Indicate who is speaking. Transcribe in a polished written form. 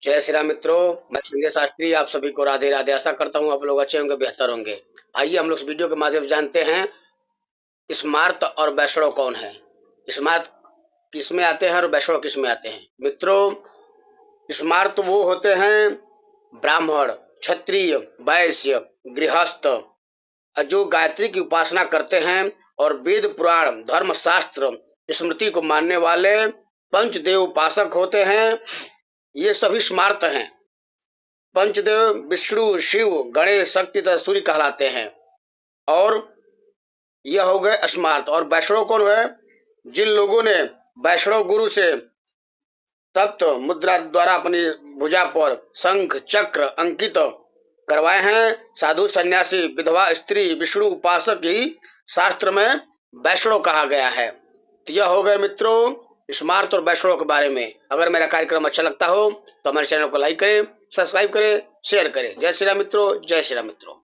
Speaker 1: जय श्री राम मित्रों। मैं संजय शास्त्री आप सभी को राधे राधे। आशा करता हूँ आप लोग अच्छे होंगे, बेहतर होंगे। आइए हम लोग इस वीडियो के माध्यम से जानते हैं स्मार्त और वैष्णव कौन है। स्मार्त किस में आते हैं और वैष्णव किस में आते हैं। मित्रों, स्मार्त वो होते हैं ब्राह्मण, क्षत्रिय, वैश्य, गृहस्थ जो गायत्री की उपासना करते हैं और वेद पुराण धर्म शास्त्र स्मृति को मानने वाले पंचदेव उपासक होते हैं। ये सभी स्मार्त हैं। पंचदेव विष्णु, शिव, गणेश, शक्ति तथा सूर्य कहलाते हैं। और यह हो गए स्मार्त। और वैष्णव कौन है? जिन लोगों ने वैष्णव गुरु से तप्त मुद्रा द्वारा अपनी भुजा पर शंख चक्र अंकित करवाए हैं। साधु सन्यासी विधवा स्त्री विष्णु उपासक ही शास्त्र में वैष्णव कहा गया है। तो यह हो गए मित्रों स्मार्त और वैष्णव के बारे में। अगर मेरा कार्यक्रम अच्छा लगता हो तो हमारे चैनल को लाइक करें, सब्सक्राइब करें, शेयर करें। जय श्री राम मित्रों, जय श्री राम मित्रों।